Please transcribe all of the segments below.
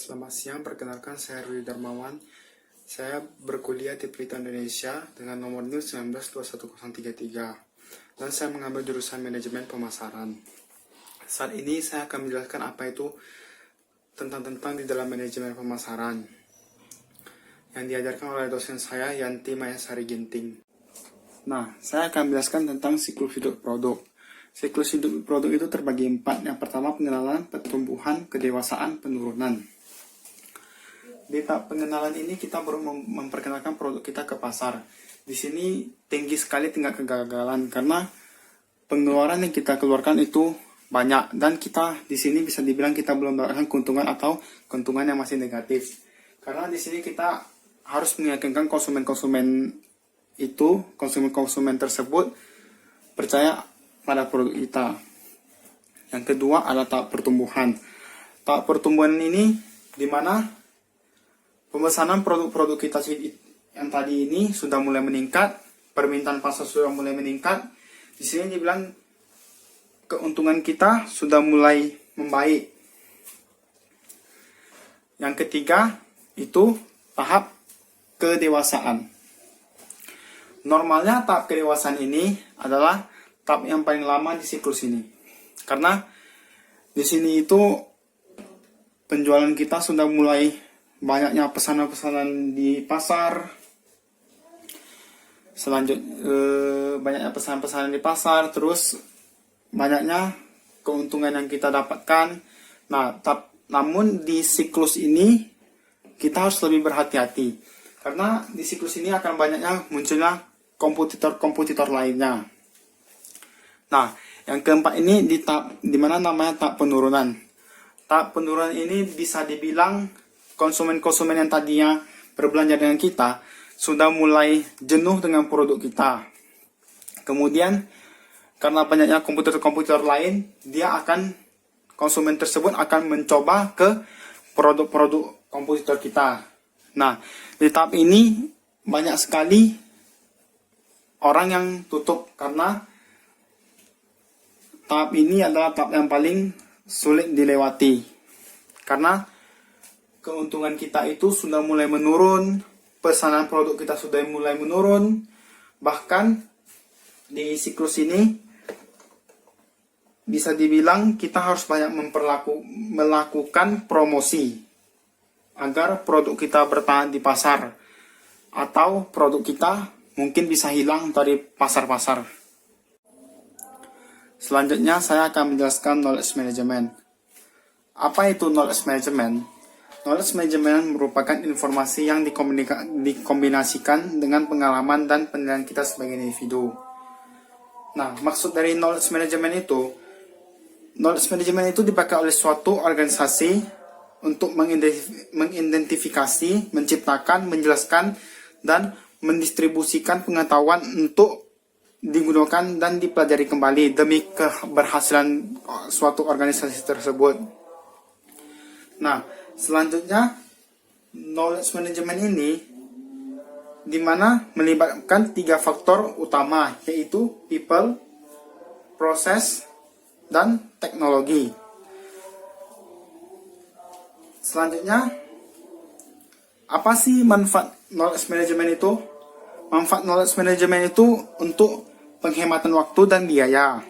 Selamat siang, perkenalkan saya Rudi Darmawan. Saya berkuliah di Pelita Indonesia dengan nomor NIL 19211033 dan saya mengambil jurusan manajemen pemasaran. Saat ini saya akan menjelaskan apa itu tentang di dalam manajemen pemasaran yang diajarkan oleh dosen saya Yanti Mayasari Ginting. Nah, saya akan menjelaskan tentang siklus hidup produk. Siklus hidup produk itu terbagi 4. Yang pertama, pengenalan, pertumbuhan, kedewasaan, penurunan. Di tahap pengenalan ini kita baru memperkenalkan produk kita ke pasar. Di sini tinggi sekali tingkat kegagalan karena pengeluaran yang kita keluarkan itu banyak dan kita di sini bisa dibilang kita belum mendapatkan keuntungan atau keuntungan yang masih negatif. Karena di sini kita harus meyakinkan konsumen-konsumen tersebut percaya pada produk kita. Yang kedua adalah tahap pertumbuhan. Tahap pertumbuhan ini di mana pemesanan produk-produk kita yang tadi ini sudah mulai meningkat, permintaan pasar sudah mulai meningkat. Di sini dibilang keuntungan kita sudah mulai membaik. Yang ketiga itu tahap kedewasaan. Normalnya tahap kedewasaan ini adalah tahap yang paling lama di siklus ini. Karena di sini itu penjualan kita sudah mulai banyaknya pesanan-pesanan di pasar. Banyaknya pesanan-pesanan di pasar, terus banyaknya keuntungan yang kita dapatkan. Nah, namun di siklus ini kita harus lebih berhati-hati. Karena di siklus ini akan banyaknya munculnya kompetitor lainnya. Nah, yang keempat ini di mana namanya tahap penurunan. Tahap penurunan ini bisa dibilang konsumen-konsumen yang tadinya berbelanja dengan kita sudah mulai jenuh dengan produk kita. Kemudian karena banyaknya komputer lain, konsumen tersebut akan mencoba ke produk-produk komputer kita. Nah, di tahap ini banyak sekali orang yang tutup karena tahap ini adalah tahap yang paling sulit dilewati. Karena keuntungan kita itu sudah mulai menurun, pesanan produk kita sudah mulai menurun, bahkan di siklus ini bisa dibilang kita harus banyak melakukan promosi agar produk kita bertahan di pasar atau produk kita mungkin bisa hilang dari pasar-pasar. Selanjutnya saya akan menjelaskan knowledge management. Apa itu knowledge management? Knowledge management merupakan informasi yang dikombinasikan dengan pengalaman dan penilaian kita sebagai individu. Nah, maksud dari knowledge management itu dipakai oleh suatu organisasi untuk mengidentifikasi, menciptakan, menjelaskan, dan mendistribusikan pengetahuan untuk digunakan dan dipelajari kembali demi keberhasilan suatu organisasi tersebut. Nah, selanjutnya, knowledge management ini dimana melibatkan 3 faktor utama, yaitu people, proses, dan teknologi. Selanjutnya, apa sih manfaat knowledge management itu? Manfaat knowledge management itu untuk penghematan waktu dan biaya,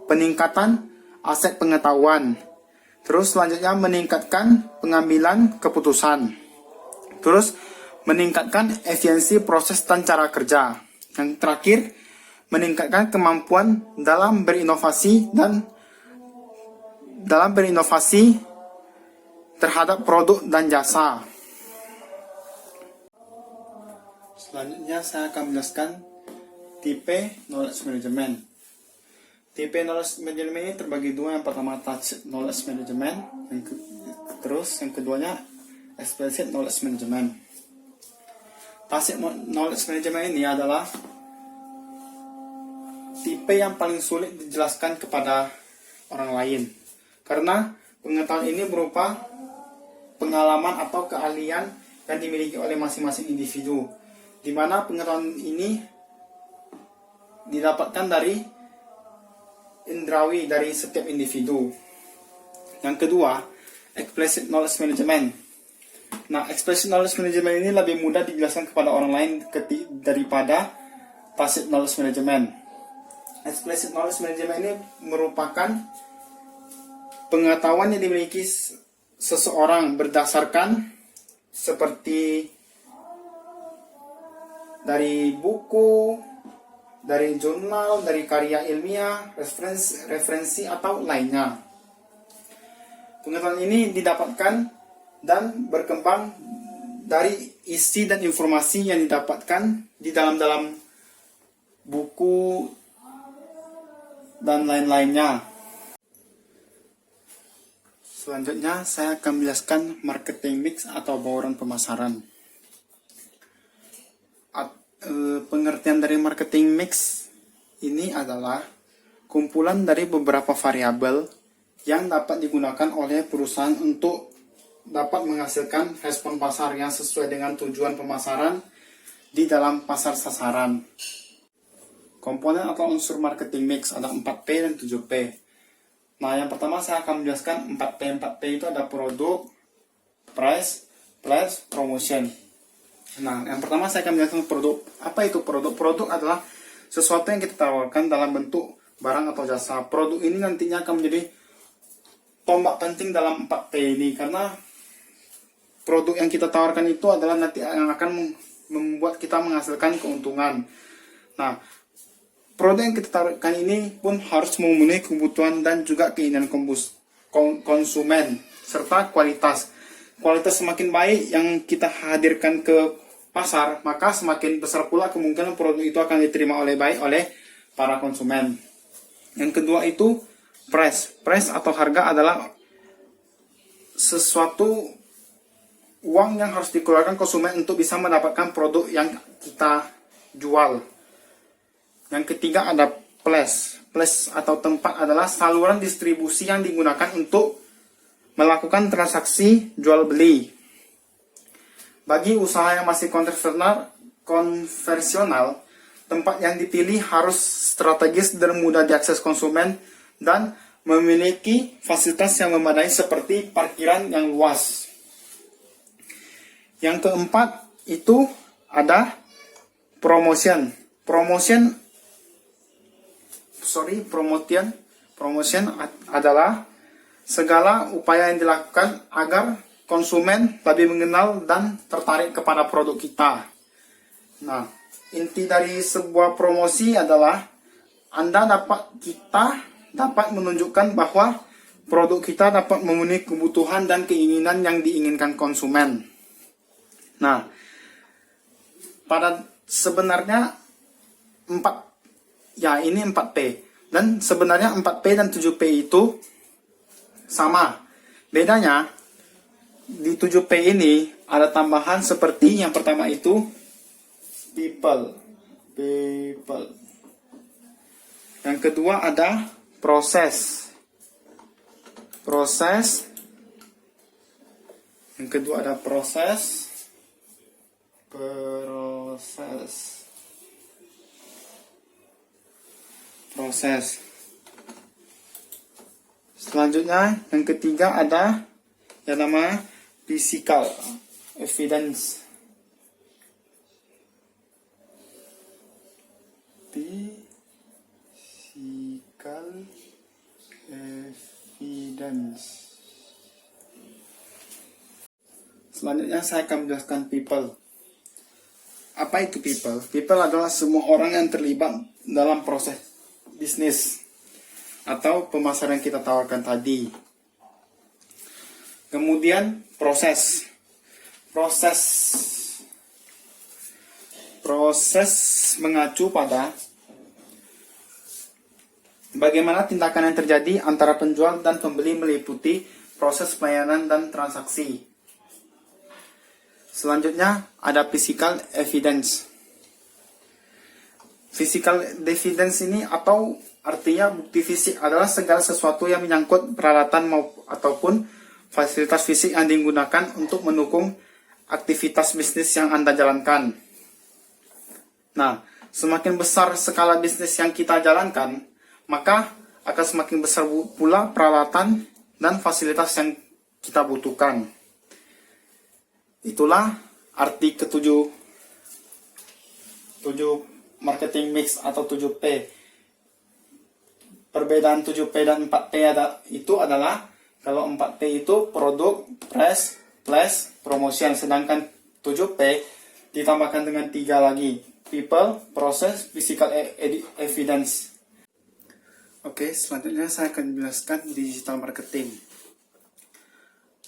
peningkatan aset pengetahuan, terus selanjutnya meningkatkan pengambilan keputusan. Terus meningkatkan efisiensi proses dan cara kerja. Yang terakhir, meningkatkan kemampuan dalam berinovasi terhadap produk dan jasa. Selanjutnya saya akan menjelaskan tipe knowledge management. Tipe knowledge management ini terbagi 2. Yang pertama tacit knowledge management, terus yang keduanya explicit knowledge management. Tacit knowledge management ini adalah tipe yang paling sulit dijelaskan kepada orang lain. Karena pengetahuan ini berupa pengalaman atau keahlian yang dimiliki oleh masing-masing individu. Di mana pengetahuan ini didapatkan dari indrawi dari setiap individu. Yang kedua, explicit knowledge management. Nah, explicit knowledge management ini lebih mudah dijelaskan kepada orang lain daripada tacit knowledge management. Explicit knowledge management ini merupakan pengetahuan yang dimiliki seseorang berdasarkan seperti dari buku, dari jurnal, dari karya ilmiah, referensi atau lainnya. Pengetahuan ini didapatkan dan berkembang dari isi dan informasi yang didapatkan di dalam buku dan lain-lainnya. Selanjutnya saya akan menjelaskan marketing mix atau bauran pemasaran. Pengertian dari marketing mix ini adalah kumpulan dari beberapa variabel yang dapat digunakan oleh perusahaan untuk dapat menghasilkan respon pasar yang sesuai dengan tujuan pemasaran di dalam pasar sasaran. Komponen atau unsur marketing mix ada 4P dan 7P. Nah, yang pertama saya akan menjelaskan 4P. 4P itu ada produk, price, place, promotion. Nah, yang pertama saya akan menjelaskan produk. Apa itu produk? Produk adalah sesuatu yang kita tawarkan dalam bentuk barang atau jasa. Produk ini nantinya akan menjadi tombak penting dalam 4P ini, karena produk yang kita tawarkan itu adalah nanti yang akan membuat kita menghasilkan keuntungan. Nah, produk yang kita tawarkan ini pun harus memenuhi kebutuhan dan juga keinginan konsumen serta kualitas. Kualitas semakin baik yang kita hadirkan ke pasar, maka semakin besar pula kemungkinan produk itu akan diterima oleh para konsumen. Yang kedua itu price. Price atau harga adalah sesuatu uang yang harus dikeluarkan konsumen untuk bisa mendapatkan produk yang kita jual. Yang ketiga ada place. Place atau tempat adalah saluran distribusi yang digunakan untuk melakukan transaksi jual beli. Bagi usaha yang masih konvensional, tempat yang dipilih harus strategis dan mudah diakses konsumen dan memiliki fasilitas yang memadai seperti parkiran yang luas. Yang keempat itu ada promotion. Promotion adalah segala upaya yang dilakukan agar konsumen lebih mengenal dan tertarik kepada produk kita. Nah, inti dari sebuah promosi adalah kita dapat menunjukkan bahwa produk kita dapat memenuhi kebutuhan dan keinginan yang diinginkan konsumen. Nah, sebenarnya 4P. Dan sebenarnya 4P dan 7P itu sama. Bedanya di 7P ini ada tambahan seperti yang pertama itu people. Yang kedua ada proses. Yang kedua ada proses. Selanjutnya yang ketiga ada yang namanya physical evidence. Selanjutnya saya akan menjelaskan people. Apa itu people? People adalah semua orang yang terlibat dalam proses bisnis atau pemasaran yang kita tawarkan tadi. Kemudian proses mengacu pada bagaimana tindakan yang terjadi antara penjual dan pembeli meliputi proses pelayanan dan transaksi. Selanjutnya ada physical evidence. Physical evidence ini atau artinya bukti fisik adalah segala sesuatu yang menyangkut peralatan ataupun fasilitas fisik yang digunakan untuk mendukung aktivitas bisnis yang Anda jalankan. Nah, semakin besar skala bisnis yang kita jalankan, maka akan semakin besar pula peralatan dan fasilitas yang kita butuhkan. Itulah arti ketujuh 7 marketing mix atau 7P. Perbedaan 7P dan 4P itu adalah, kalau 4P itu produk, price, place, promotion. Sedangkan 7P ditambahkan dengan 3 lagi, people, process, physical evidence. Oke, selanjutnya saya akan menjelaskan digital marketing.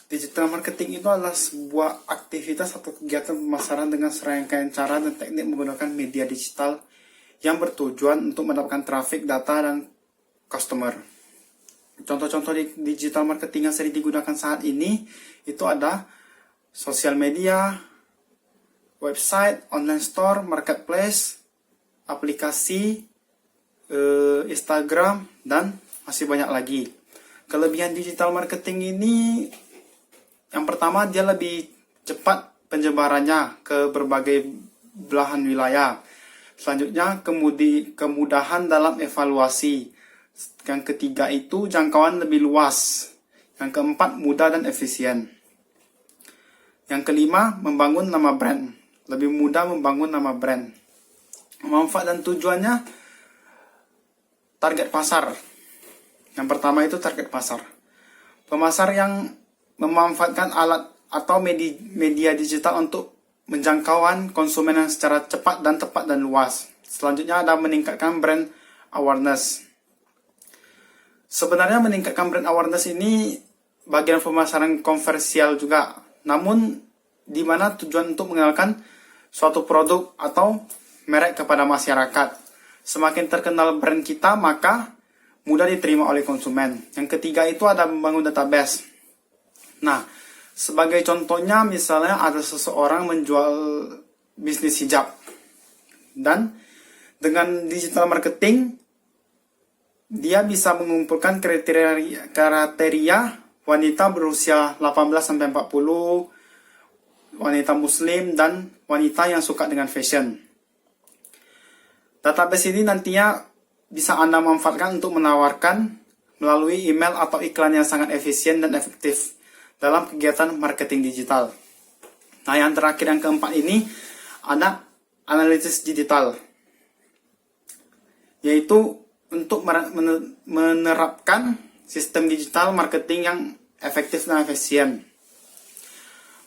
Digital marketing itu adalah sebuah aktivitas atau kegiatan pemasaran dengan serangkaian cara dan teknik menggunakan media digital yang bertujuan untuk mendapatkan traffic, data, dan customer. Contoh-contoh di digital marketing yang sering digunakan saat ini itu ada sosial media, website, online store, marketplace, aplikasi, Instagram, dan masih banyak lagi. Kelebihan digital marketing ini, yang pertama, dia lebih cepat penyebarannya ke berbagai belahan wilayah. Selanjutnya, kemudahan dalam evaluasi. Yang ketiga itu jangkauan lebih luas. Yang keempat, mudah dan efisien. Yang kelima, membangun nama brand. Lebih mudah membangun nama brand. Manfaat dan tujuannya, target pasar. Yang pertama itu target pasar. Pemasar yang memanfaatkan alat atau media digital untuk menjangkauan konsumen yang secara cepat dan tepat dan luas. Selanjutnya ada meningkatkan brand awareness. Sebenarnya meningkatkan brand awareness ini bagian pemasaran konversial juga. Namun di mana tujuan untuk mengenalkan suatu produk atau merek kepada masyarakat. Semakin terkenal brand kita, maka mudah diterima oleh konsumen. Yang ketiga itu ada membangun database. Nah, sebagai contohnya misalnya ada seseorang menjual bisnis hijab. Dan dengan digital marketing, dia bisa mengumpulkan kriteria wanita berusia 18-40, wanita muslim, dan wanita yang suka dengan fashion. Database ini nantinya bisa Anda manfaatkan untuk menawarkan melalui email atau iklan yang sangat efisien dan efektif dalam kegiatan marketing digital. Nah, yang terakhir, yang keempat ini ada analisis digital, yaitu untuk menerapkan sistem digital marketing yang efektif dan efisien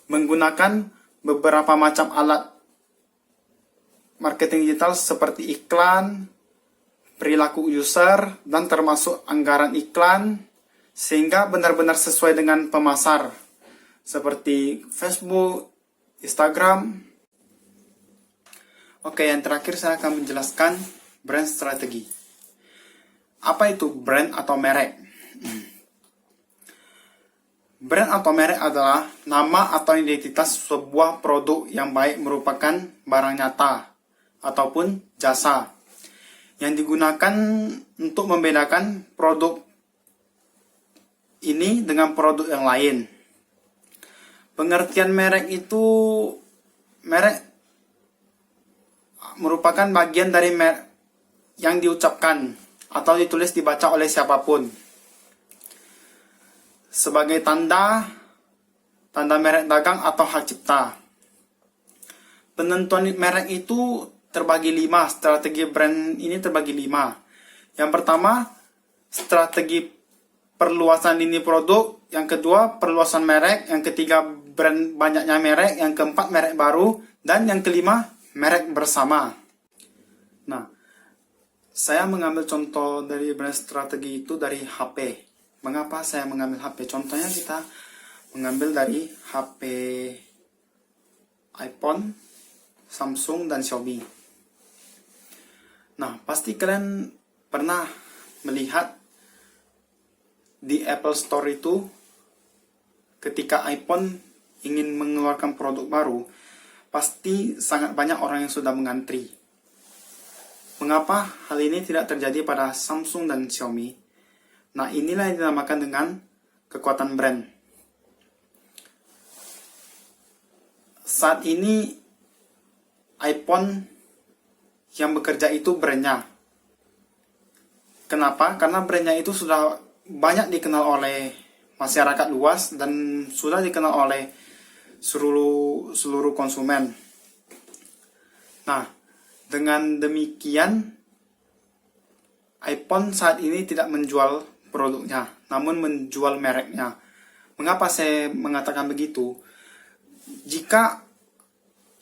menggunakan beberapa macam alat marketing digital seperti iklan, perilaku user, dan termasuk anggaran iklan, sehingga benar-benar sesuai dengan pemasar, seperti Facebook, Instagram. Oke, yang terakhir saya akan menjelaskan brand strategi. Apa itu brand atau merek? Brand atau merek adalah nama atau identitas sebuah produk yang baik merupakan barang nyata ataupun jasa yang digunakan untuk membedakan produk ini dengan produk yang lain. Pengertian merek itu, merek merupakan bagian dari merek yang diucapkan atau ditulis dibaca oleh siapapun sebagai tanda merek dagang atau hak cipta. Penentuan merek itu terbagi 5. Strategi brand ini terbagi 5. Yang pertama, strategi perluasan lini produk. Yang kedua, perluasan merek. Yang ketiga, brand banyaknya merek. Yang keempat, merek baru. Dan yang kelima, merek bersama. Nah, saya mengambil contoh dari brand strategi itu dari HP. Mengapa saya mengambil HP? Contohnya kita mengambil dari HP iPhone, Samsung, dan Xiaomi. Nah, pasti kalian pernah melihat di Apple Store itu, ketika iPhone ingin mengeluarkan produk baru, pasti sangat banyak orang yang sudah mengantri. Mengapa hal ini tidak terjadi pada Samsung dan Xiaomi? Nah, inilah yang dinamakan dengan kekuatan brand. Saat ini iPhone yang bekerja itu brandnya. Kenapa? Karena brandnya itu sudah banyak dikenal oleh masyarakat luas dan sudah dikenal oleh seluruh konsumen. Nah, dengan demikian iPhone saat ini tidak menjual produknya, namun menjual mereknya. Mengapa saya mengatakan begitu? Jika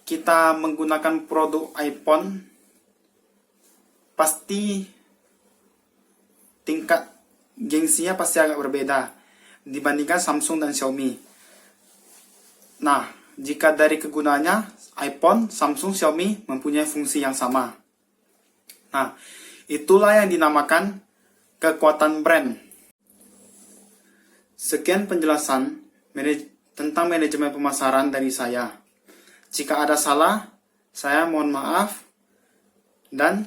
kita menggunakan produk iPhone, pasti tingkat gengsinya pasti agak berbeda dibandingkan Samsung dan Xiaomi. Nah, jika dari kegunaannya, iPhone, Samsung, Xiaomi mempunyai fungsi yang sama. Nah, itulah yang dinamakan kekuatan brand. Sekian penjelasan tentang manajemen pemasaran dari saya. Jika ada salah, saya mohon maaf. Dan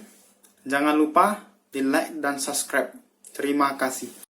jangan lupa di like dan subscribe. Terima kasih.